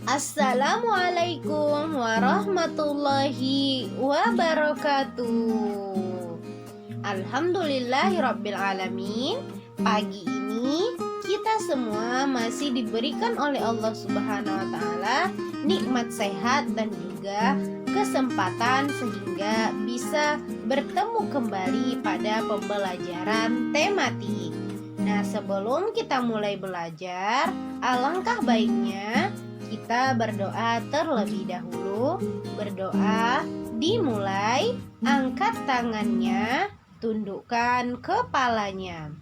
Assalamualaikum warahmatullahi wabarakatuh. Alhamdulillahirrabbilalamin. Pagi ini kita semua masih diberikan oleh Allah Subhanahu wa Ta'ala nikmat sehat dan juga kesempatan sehingga bisa bertemu kembali pada pembelajaran tematik. Nah, sebelum kita mulai belajar, alangkah baiknya kita berdoa terlebih dahulu. Berdoa dimulai, angkat tangannya, tundukkan kepalanya.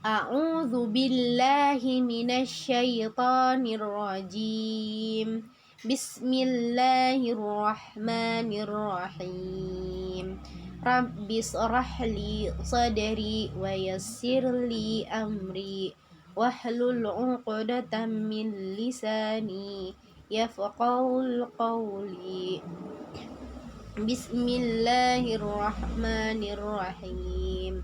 A'udzu billahi minasyaitonir rajim. Bismillahirrahmanirrahim. Rabbis shrahli sadri wa yassirli amri wahlul 'uqdatam min lisani yafqahul qawli. Bismillahirrahmanirrahim.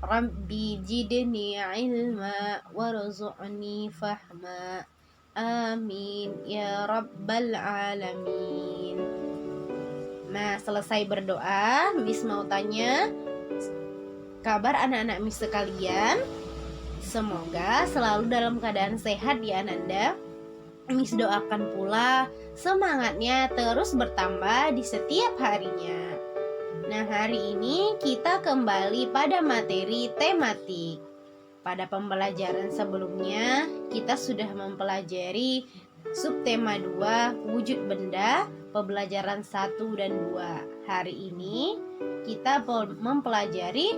Rabbi zidni ilma warzuqni fahma. Amin ya rabbal alamin. Nah, selesai berdoa, Miss mau tanya kabar anak-anak Miss sekalian. Semoga selalu dalam keadaan sehat ya Ananda. Miss doakan pula semangatnya terus bertambah di setiap harinya. Nah, hari ini kita kembali pada materi tematik. Pada pembelajaran sebelumnya kita sudah mempelajari subtema 2 wujud benda, pembelajaran 1 dan 2. Hari ini kita mempelajari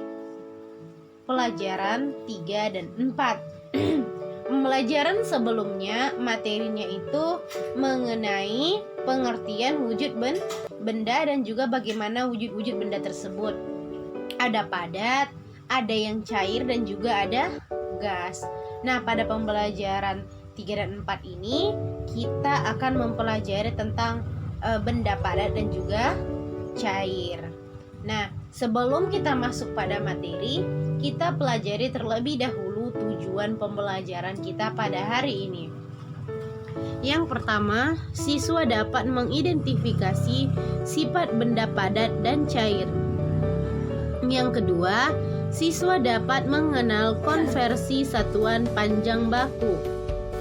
pelajaran 3 dan 4. Pembelajaran sebelumnya materinya itu mengenai pengertian wujud benda dan juga bagaimana wujud-wujud benda tersebut. Ada padat, ada yang cair dan juga ada gas. Nah, pada pembelajaran 3 dan 4 ini kita akan mempelajari tentang benda padat dan juga cair. Nah, sebelum kita masuk pada materi, kita pelajari terlebih dahulu tujuan pembelajaran kita pada hari ini. Yang pertama, siswa dapat mengidentifikasi sifat benda padat dan cair. Yang kedua, siswa dapat mengenal konversi satuan panjang baku.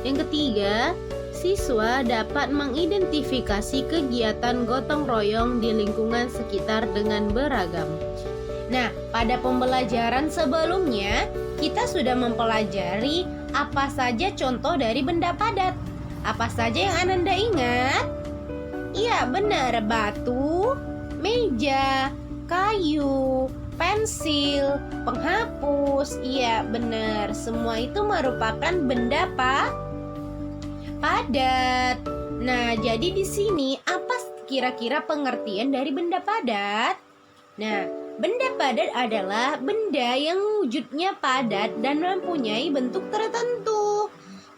Yang ketiga, siswa dapat mengidentifikasi kegiatan gotong royong di lingkungan sekitar dengan beragam. Nah, pada pembelajaran sebelumnya kita sudah mempelajari apa saja contoh dari benda padat. Apa saja yang Ananda ingat? Iya, benar, batu, meja, kayu, pensil, penghapus. Iya, benar, semua itu merupakan benda padat. Nah, jadi di sini apa kira-kira pengertian dari benda padat? Nah, benda padat adalah benda yang wujudnya padat dan mempunyai bentuk tertentu.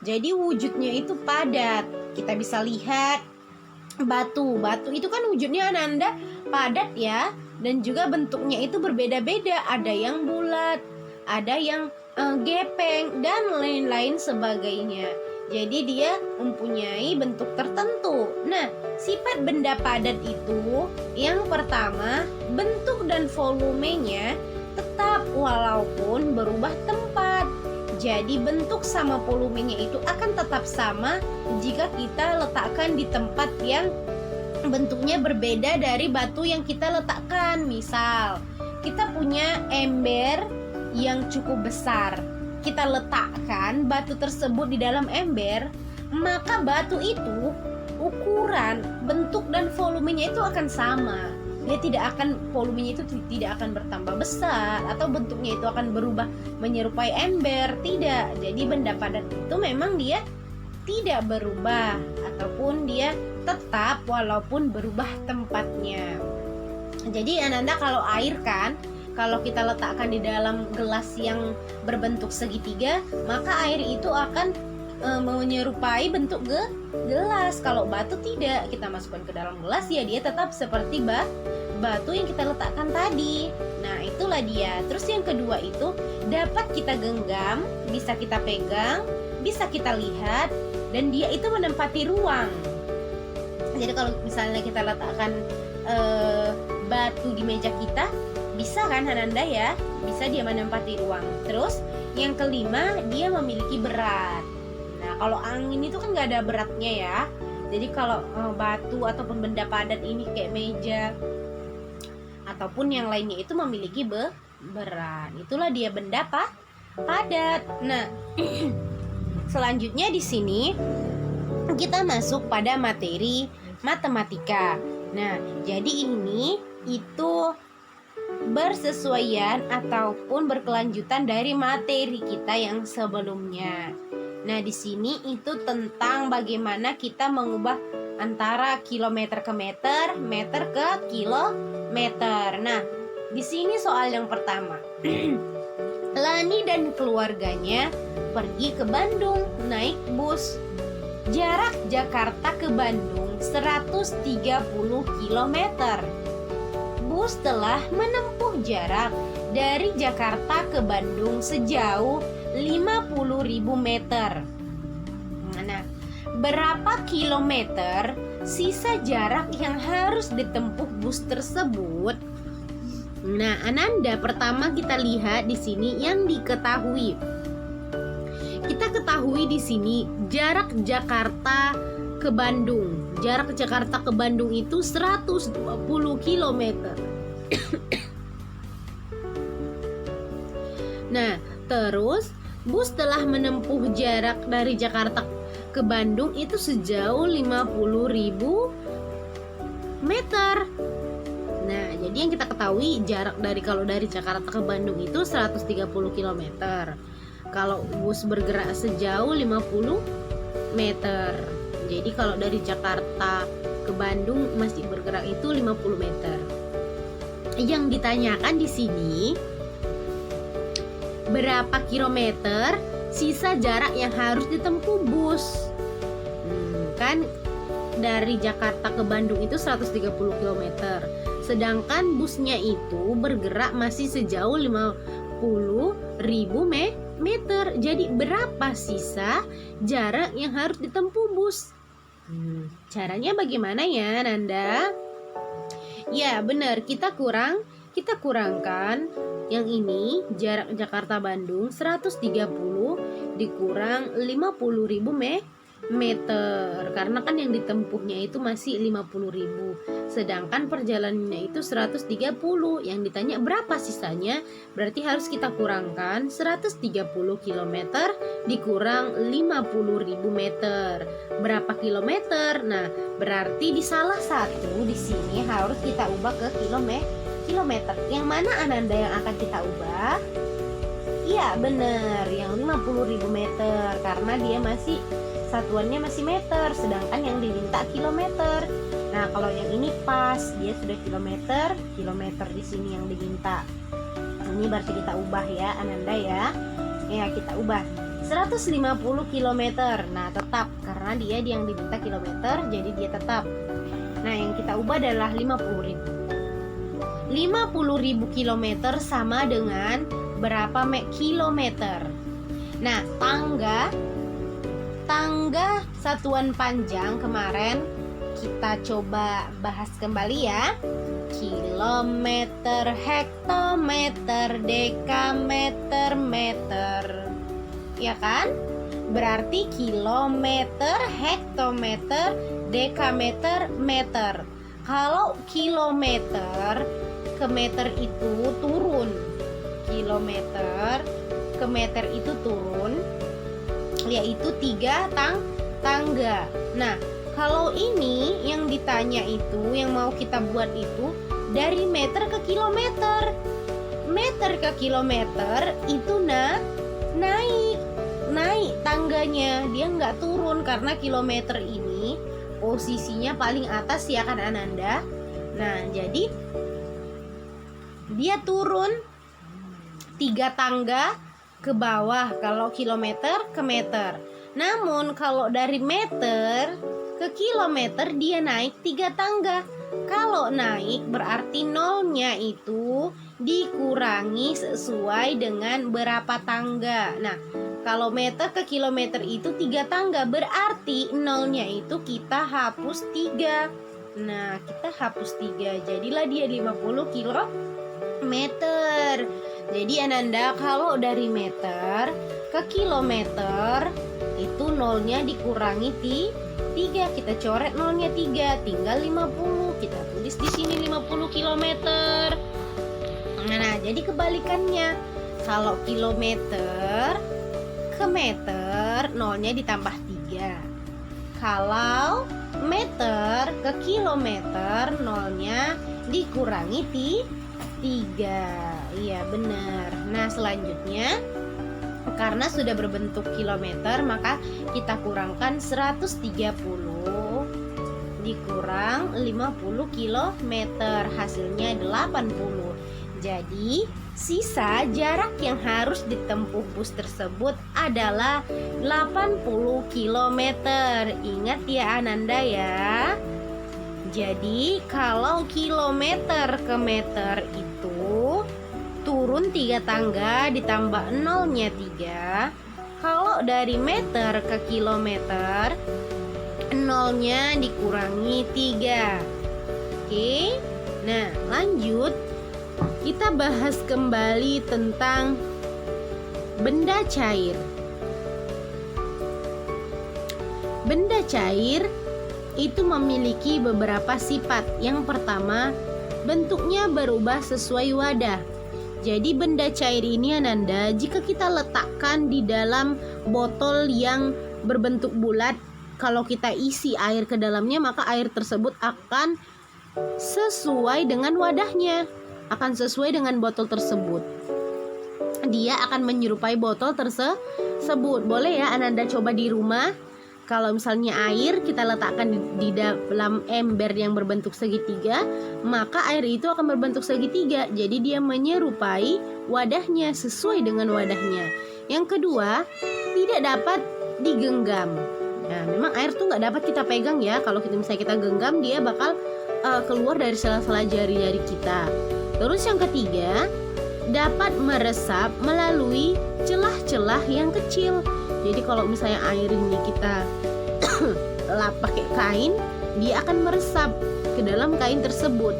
Jadi wujudnya itu padat. Kita bisa lihat batu. Batu itu kan wujudnya Ananda padat ya, dan juga bentuknya itu berbeda-beda. Ada yang bulat, ada yang gepeng dan lain-lain sebagainya. Jadi dia mempunyai bentuk tertentu. Nah, sifat benda padat itu yang pertama, bentuk dan volumenya tetap walaupun berubah tempat. Jadi bentuk sama volumenya itu akan tetap sama jika kita letakkan di tempat yang bentuknya berbeda dari batu yang kita letakkan. Misal, kita punya ember yang cukup besar. Kita letakkan batu tersebut di dalam ember, maka batu itu ukuran, bentuk dan volumenya itu akan sama. Volumenya itu tidak akan bertambah besar atau bentuknya itu akan berubah menyerupai ember, tidak. Jadi benda padat itu memang dia tidak berubah ataupun dia tetap walaupun berubah tempatnya. Jadi Ananda kalau air kan, kalau kita letakkan di dalam gelas yang berbentuk segitiga, maka air itu akan menyerupai bentuk gelas. Kalau batu tidak, kita masukkan ke dalam gelas ya dia tetap seperti batu yang kita letakkan tadi. Nah, itu itulah dia. Terus yang kedua itu dapat kita genggam, bisa kita pegang, bisa kita lihat, dan dia itu menempati ruang. Jadi kalau misalnya kita letakkan batu di meja kita, bisa kan Ananda ya? Bisa dia menempati ruang. Terus yang kelima, dia memiliki berat. Nah, kalau angin itu kan nggak ada beratnya ya. Jadi kalau batu ataupun benda padat ini kayak meja ataupun yang lainnya itu memiliki berat. Itulah dia benda padat. Nah, selanjutnya di sini kita masuk pada materi matematika. Nah, jadi ini itu bersesuaian ataupun berkelanjutan dari materi kita yang sebelumnya. Nah, di sini itu tentang bagaimana kita mengubah antara kilometer ke meter, meter ke kilometer. Nah, di sini soal yang pertama. Lani dan keluarganya pergi ke Bandung naik bus. Jarak Jakarta ke Bandung 130 km. Bus telah menempuh jarak dari Jakarta ke Bandung sejauh 50.000 meter. Nah, berapa kilometer sisa jarak yang harus ditempuh bus tersebut? Nah, Ananda, pertama kita lihat di sini yang diketahui. Kita ketahui di sini jarak Jakarta ke Bandung. Jarak Jakarta ke Bandung itu 120 km. Nah, terus bus telah menempuh jarak dari Jakarta ke Bandung itu sejauh 50.000 meter. Nah, jadi yang kita ketahui jarak kalau dari Jakarta ke Bandung itu 130 km. Kalau bus bergerak sejauh 50 meter. Jadi kalau dari Jakarta ke Bandung masih bergerak itu 50 meter. Yang ditanyakan di sini, berapa kilometer sisa jarak yang harus ditempuh bus? Kan dari Jakarta ke Bandung itu 130 km. Sedangkan busnya itu bergerak masih sejauh 50.000 meter. Jadi berapa sisa jarak yang harus ditempuh bus? Caranya bagaimana ya, Nanda? Ya, benar. Kita kurangkan yang ini, jarak Jakarta Bandung 130 dikurang 50.000 meter. Karena kan yang ditempuhnya itu masih 50.000. Sedangkan perjalanannya itu 130. Yang ditanya berapa sisanya? Berarti harus kita kurangkan 130 km dikurang 50.000 meter. Berapa kilometer? Nah, berarti di salah satu di sini harus kita ubah ke kilometer. Yang mana Ananda yang akan kita ubah? Iya, benar, yang 50.000 meter karena dia masih satuannya masih meter, sedangkan yang diminta kilometer. Nah, kalau yang ini pas, dia sudah kilometer di sini yang diminta. Ini berarti kita ubah ya, Ananda ya. Ya, kita ubah 150 km. Nah, tetap karena dia yang diminta kilometer, jadi dia tetap. Nah, yang kita ubah adalah 50.000 km sama dengan berapa kilometer? Nah, tangga satuan panjang kemarin kita coba bahas kembali ya. Kilometer, hektometer, dekameter, meter. Ya kan? Berarti kilometer, hektometer, dekameter, meter. Kalau kilometer ke meter itu turun. Kilometer ke meter itu turun, yaitu 3 tangga. Nah, kalau ini yang ditanya itu, yang mau kita buat itu dari meter ke kilometer. Meter ke kilometer itu naik tangganya, dia nggak turun karena kilometer ini posisinya paling atas ya kan Ananda. Nah, jadi dia turun 3 tangga ke bawah kalau kilometer ke meter. Namun kalau dari meter ke kilometer dia naik 3 tangga. Kalau naik berarti nolnya itu dikurangi sesuai dengan berapa tangga. Nah, kalau meter ke kilometer itu 3 tangga, berarti nolnya itu kita hapus 3. Nah, kita hapus 3, jadilah dia 50 kilometer. Jadi Ananda, kalau dari meter ke kilometer itu nolnya dikurangi 3. Kita coret nolnya 3, tinggal 50. Kita tulis di sini 50 kilometer. Nah, jadi kebalikannya. Kalau kilometer ke meter, nolnya ditambah 3. Kalau meter ke kilometer, nolnya dikurangi 3. Iya, benar. Nah, selanjutnya, karena sudah berbentuk kilometer, maka kita kurangkan 130 dikurang 50 kilometer, hasilnya 80. Jadi, sisa jarak yang harus ditempuh bus tersebut adalah 80 kilometer. Ingat ya Ananda ya. Jadi, kalau kilometer ke meter itu turun 3 tangga ditambah nolnya 3. Kalau dari meter ke kilometer, nolnya dikurangi 3. Oke. Nah, lanjut. Kita bahas kembali tentang benda cair. Benda cair itu memiliki beberapa sifat. Yang pertama, bentuknya berubah sesuai wadah. Jadi benda cair ini Ananda, jika kita letakkan di dalam botol yang berbentuk bulat, kalau kita isi air ke dalamnya, maka air tersebut akan sesuai dengan wadahnya, akan sesuai dengan botol tersebut. Dia akan menyerupai botol tersebut. Boleh ya Ananda coba di rumah. Kalau misalnya air kita letakkan di dalam ember yang berbentuk segitiga, maka air itu akan berbentuk segitiga. Jadi dia menyerupai wadahnya, sesuai dengan wadahnya. Yang kedua, tidak dapat digenggam. Nah, memang air tuh nggak dapat kita pegang ya. Kalau misalnya kita genggam, dia bakal keluar dari sela-sela jari-jari kita. Terus yang ketiga, dapat meresap melalui celah-celah yang kecil. Jadi kalau misalnya air ini kita lap pakai kain, dia akan meresap ke dalam kain tersebut.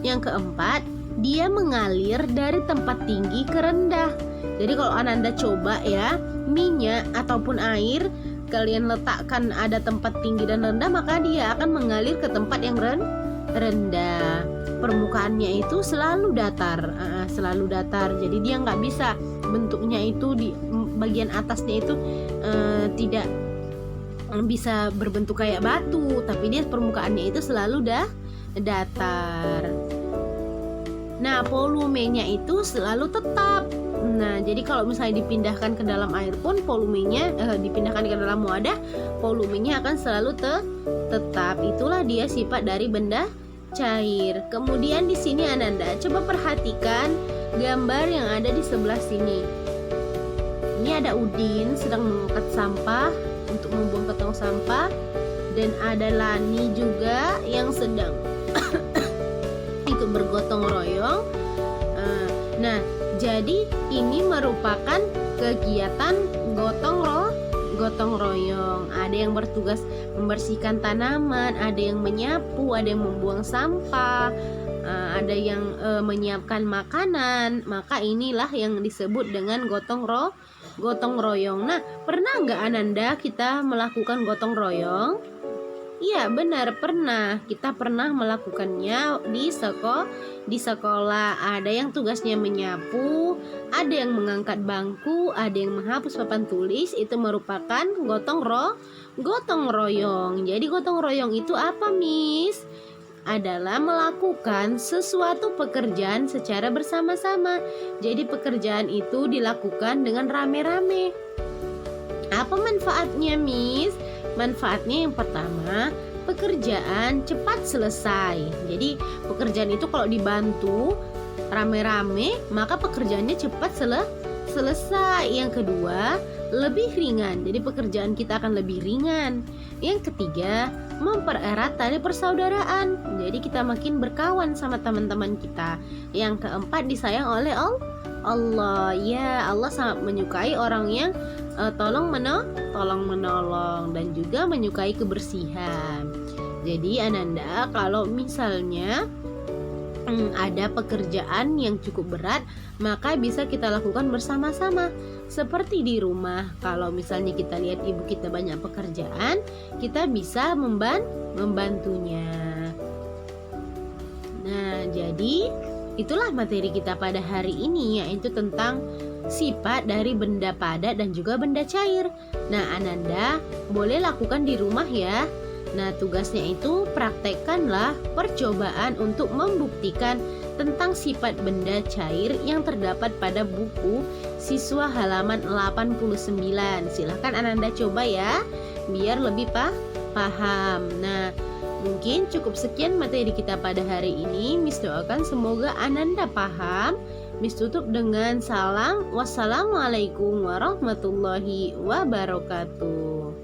Yang keempat, dia mengalir dari tempat tinggi ke rendah. Jadi kalau Ananda coba ya, minyak ataupun air kalian letakkan ada tempat tinggi dan rendah, maka dia akan mengalir ke tempat yang rendah. Permukaannya itu selalu datar, jadi dia nggak bisa bentuknya itu di bagian atasnya itu tidak bisa berbentuk kayak batu, tapi dia permukaannya itu selalu datar. Nah, volumenya itu selalu tetap. Nah, jadi kalau misalnya dipindahkan ke dalam air pun volumenya dipindahkan ke dalam wadah, volumenya akan selalu tetap. Itulah dia sifat dari benda cair. Kemudian di sini Ananda coba perhatikan gambar yang ada di sebelah sini. Ini ada Udin sedang mengangkat sampah untuk membuang ke tong sampah, dan ada Lani juga yang sedang ikut bergotong royong. Nah, jadi ini merupakan kegiatan gotong royong. Ada yang bertugas membersihkan tanaman, ada yang menyapu, ada yang membuang sampah, ada yang menyiapkan makanan. Maka inilah yang disebut dengan gotong royong. Nah, pernah nggak Ananda kita melakukan gotong royong? Iya, benar, pernah. Kita pernah melakukannya di sekolah. Ada yang tugasnya menyapu, ada yang mengangkat bangku, ada yang menghapus papan tulis. Itu merupakan gotong royong. Jadi gotong royong itu apa, Miss? Adalah melakukan sesuatu pekerjaan secara bersama-sama. Jadi pekerjaan itu dilakukan dengan rame-rame. Apa manfaatnya, Miss? Manfaatnya yang pertama, pekerjaan cepat selesai. Jadi pekerjaan itu kalau dibantu rame-rame, maka pekerjaannya cepat selesai. Yang kedua, lebih ringan. Jadi pekerjaan kita akan lebih ringan. Yang ketiga, mempererat tali persaudaraan. Jadi kita makin berkawan sama teman-teman kita. Yang keempat, disayang oleh Allah. Ya, Allah sangat menyukai orang yang tolong menolong dan juga menyukai kebersihan. Jadi Ananda, kalau misalnya ada pekerjaan yang cukup berat, maka bisa kita lakukan bersama-sama. Seperti di rumah, kalau misalnya kita lihat ibu kita banyak pekerjaan, kita bisa membantunya. Nah, jadi itulah materi kita pada hari ini, yaitu tentang sifat dari benda padat dan juga benda cair. Nah, Ananda boleh lakukan di rumah ya. Nah, tugasnya itu praktekkanlah percobaan untuk membuktikan tentang sifat benda cair yang terdapat pada buku siswa halaman 89. Silahkan Ananda coba ya, biar lebih paham. Nah, mungkin cukup sekian materi kita pada hari ini. Miss doakan semoga Ananda paham. Miss tutup dengan salam. Wassalamualaikum warahmatullahi wabarakatuh.